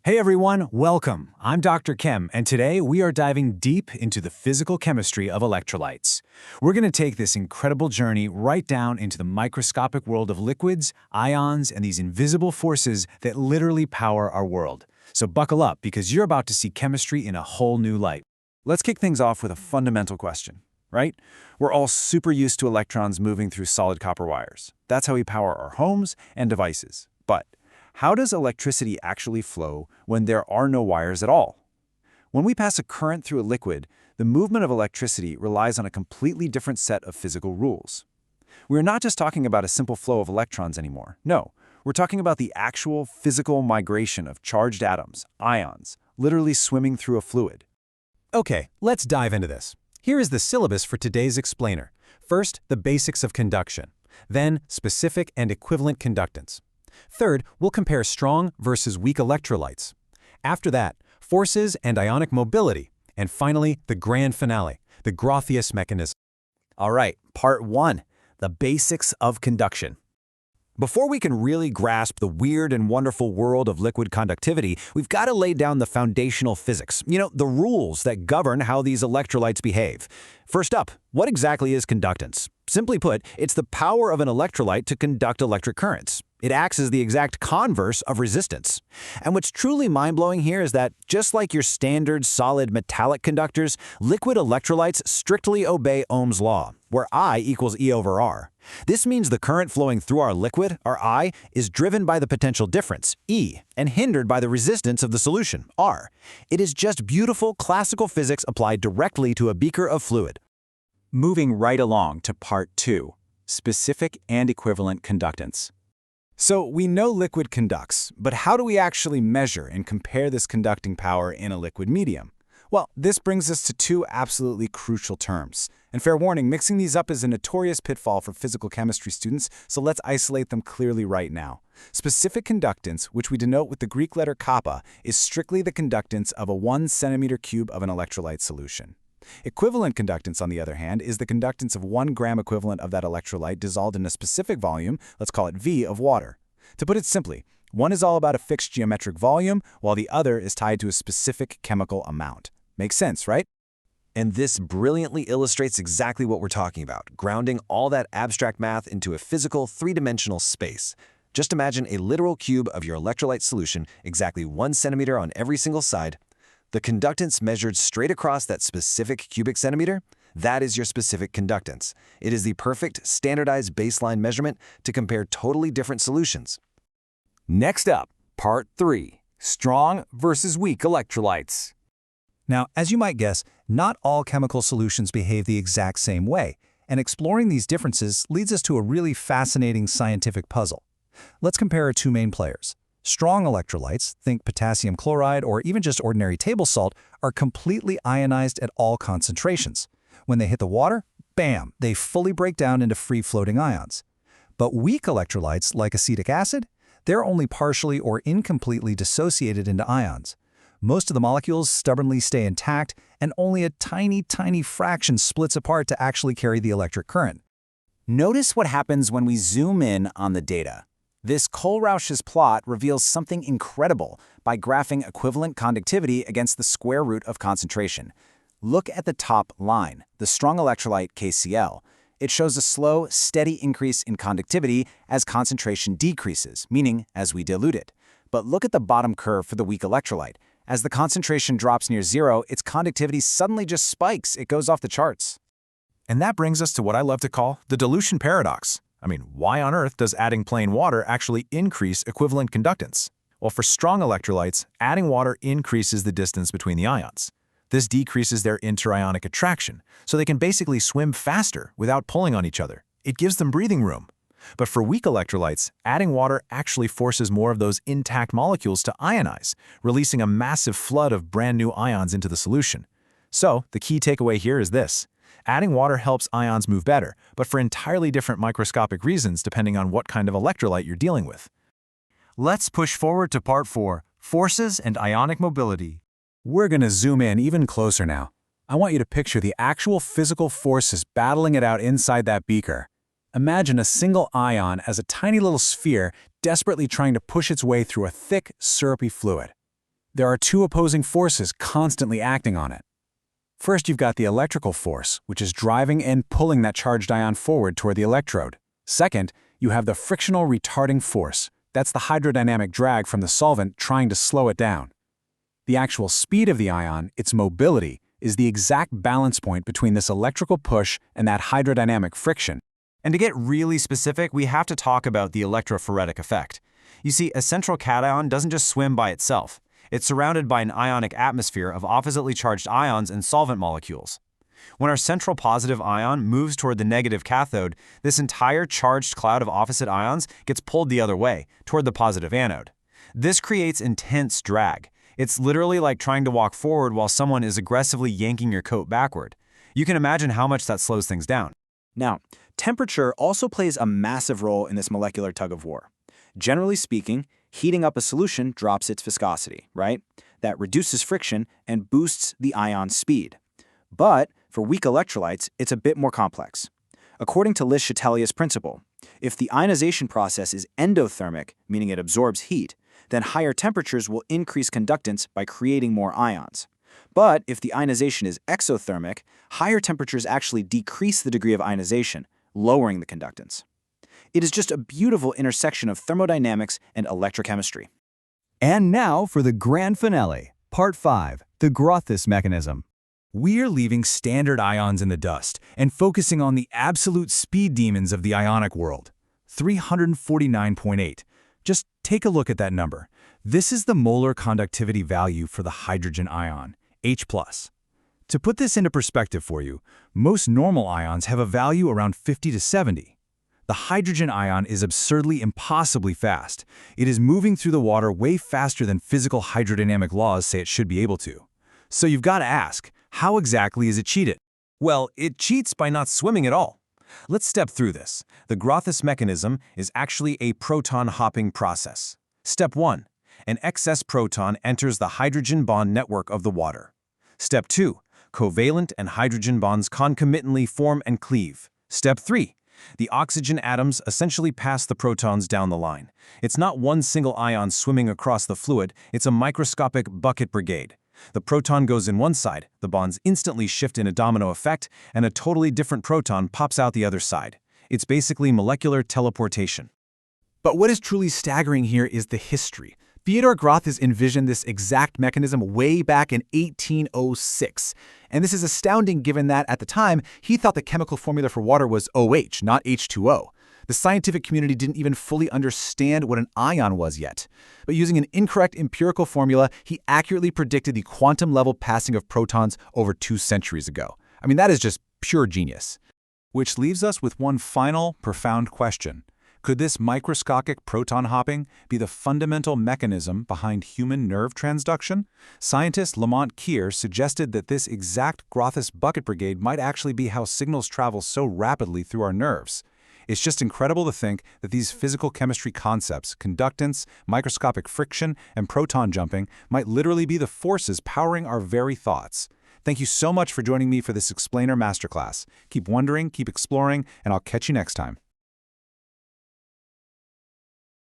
Hey everyone, welcome. I'm Dr. Chem, and today we are diving deep into the physical chemistry of electrolytes. We're going to take this incredible journey right down into the microscopic world of liquids, ions, and these invisible forces that literally power our world. So buckle up because you're about to see chemistry in a whole new light. Let's kick things off with a fundamental question, right? We're all super used to electrons moving through solid copper wires. That's how we power our homes and devices. But how does electricity actually flow when there are no wires at all? When we pass a current through a liquid, the movement of electricity relies on a completely different set of physical rules. We're not just talking about a simple flow of electrons anymore. No, we're talking about the actual physical migration of charged atoms, ions, literally swimming through a fluid. Okay, let's dive into this. Here is the syllabus for today's explainer. First, the basics of conduction. Then, specific and equivalent conductance. Third, we'll compare strong versus weak electrolytes. After that, forces and ionic mobility. And finally, the grand finale, the Grotthuss mechanism. All right, part one, the basics of conduction. Before we can really grasp the weird and wonderful world of liquid conductivity, we've got to lay down the foundational physics, the rules that govern how these electrolytes behave. First up, what exactly is conductance? Simply put, it's the power of an electrolyte to conduct electric currents. It acts as the exact converse of resistance. And what's truly mind-blowing here is that, just like your standard solid metallic conductors, liquid electrolytes strictly obey Ohm's law, where I equals E over R. This means the current flowing through our liquid, our I, is driven by the potential difference, E, and hindered by the resistance of the solution, R. It is just beautiful classical physics applied directly to a beaker of fluid. Moving right along to part two, specific and equivalent conductance. So we know liquid conducts, but how do we actually measure and compare this conducting power in a liquid medium? Well, this brings us to two absolutely crucial terms. And fair warning, mixing these up is a notorious pitfall for physical chemistry students, so let's isolate them clearly right now. Specific conductance, which we denote with the Greek letter kappa, is strictly the conductance of a 1 centimeter cube of an electrolyte solution. Equivalent conductance, on the other hand, is the conductance of 1 gram equivalent of that electrolyte dissolved in a specific volume, let's call it V, of water. To put it simply, one is all about a fixed geometric volume, while the other is tied to a specific chemical amount. Makes sense, right? And this brilliantly illustrates exactly what we're talking about, grounding all that abstract math into a physical, three-dimensional space. Just imagine a literal cube of your electrolyte solution, exactly 1 centimeter on every single side. The conductance measured straight across that specific cubic centimeter, that is your specific conductance. It is the perfect, standardized baseline measurement to compare totally different solutions. Next up, part three, strong versus weak electrolytes. Now, as you might guess, not all chemical solutions behave the exact same way, and exploring these differences leads us to a really fascinating scientific puzzle. Let's compare our two main players. Strong electrolytes, think potassium chloride or even just ordinary table salt, are completely ionized at all concentrations. When they hit the water, bam, they fully break down into free-floating ions. But weak electrolytes, like acetic acid, they're only partially or incompletely dissociated into ions. Most of the molecules stubbornly stay intact, and only a tiny, tiny fraction splits apart to actually carry the electric current. Notice what happens when we zoom in on the data. This Kohlrausch's plot reveals something incredible by graphing equivalent conductivity against the square root of concentration. Look at the top line, the strong electrolyte KCl. It shows a slow, steady increase in conductivity as concentration decreases, meaning as we dilute it. But look at the bottom curve for the weak electrolyte. As the concentration drops near zero, its conductivity suddenly just spikes. It goes off the charts. And that brings us to what I love to call the dilution paradox. Why on earth does adding plain water actually increase equivalent conductance? Well, for strong electrolytes, adding water increases the distance between the ions. This decreases their interionic attraction, so they can basically swim faster without pulling on each other. It gives them breathing room. But for weak electrolytes, adding water actually forces more of those intact molecules to ionize, releasing a massive flood of brand new ions into the solution. So, the key takeaway here is this. Adding water helps ions move better, but for entirely different microscopic reasons depending on what kind of electrolyte you're dealing with. Let's push forward to part four, forces and ionic mobility. We're going to zoom in even closer now. I want you to picture the actual physical forces battling it out inside that beaker. Imagine a single ion as a tiny little sphere desperately trying to push its way through a thick, syrupy fluid. there are two opposing forces constantly acting on it. First, you've got the electrical force, which is driving and pulling that charged ion forward toward the electrode. Second, you have the frictional retarding force. That's the hydrodynamic drag from the solvent trying to slow it down. The actual speed of the ion, its mobility, is the exact balance point between this electrical push and that hydrodynamic friction. And to get really specific, we have to talk about the electrophoretic effect. You see, a central cation doesn't just swim by itself. It's surrounded by an ionic atmosphere of oppositely charged ions and solvent molecules. When our central positive ion moves toward the negative cathode, this entire charged cloud of opposite ions gets pulled the other way, toward the positive anode. This creates intense drag. It's literally like trying to walk forward while someone is aggressively yanking your coat backward. You can imagine how much that slows things down. Now, temperature also plays a massive role in this molecular tug-of-war. Generally speaking, heating up a solution drops its viscosity, right? That reduces friction and boosts the ion's speed. But for weak electrolytes, it's a bit more complex. According to Le Chatelier's principle, if the ionization process is endothermic, meaning it absorbs heat, then higher temperatures will increase conductance by creating more ions. But if the ionization is exothermic, higher temperatures actually decrease the degree of ionization, lowering the conductance. It is just a beautiful intersection of thermodynamics and electrochemistry. And now for the grand finale, Part 5, the Grothus mechanism. We're leaving standard ions in the dust and focusing on the absolute speed demons of the ionic world, 349.8. Just take a look at that number. This is the molar conductivity value for the hydrogen ion, H+. To put this into perspective for you, most normal ions have a value around 50 to 70. The hydrogen ion is absurdly impossibly fast. It is moving through the water way faster than physical hydrodynamic laws say it should be able to. So you've got to ask, how exactly is it cheated? Well, it cheats by not swimming at all. Let's step through this. The Grothus mechanism is actually a proton-hopping process. Step 1. An excess proton enters the hydrogen bond network of the water. Step 2. Covalent and hydrogen bonds concomitantly form and cleave. Step 3. The oxygen atoms essentially pass the protons down the line. It's not one single ion swimming across the fluid, it's a microscopic bucket brigade. The proton goes in one side, the bonds instantly shift in a domino effect, and a totally different proton pops out the other side. It's basically molecular teleportation. But what is truly staggering here is the history. Theodor Grothus envisioned this exact mechanism way back in 1806. And this is astounding given that, at the time, he thought the chemical formula for water was OH, not H2O. The scientific community didn't even fully understand what an ion was yet. But using an incorrect empirical formula, he accurately predicted the quantum-level passing of protons over 2 centuries ago. I mean, that is just pure genius. Which leaves us with one final, profound question. Could this microscopic proton hopping be the fundamental mechanism behind human nerve transduction? Scientist Lamont Keir suggested that this exact Grothus bucket brigade might actually be how signals travel so rapidly through our nerves. It's just incredible to think that these physical chemistry concepts, conductance, microscopic friction, and proton jumping, might literally be the forces powering our very thoughts. Thank you so much for joining me for this Explainer Masterclass. Keep wondering, keep exploring, and I'll catch you next time.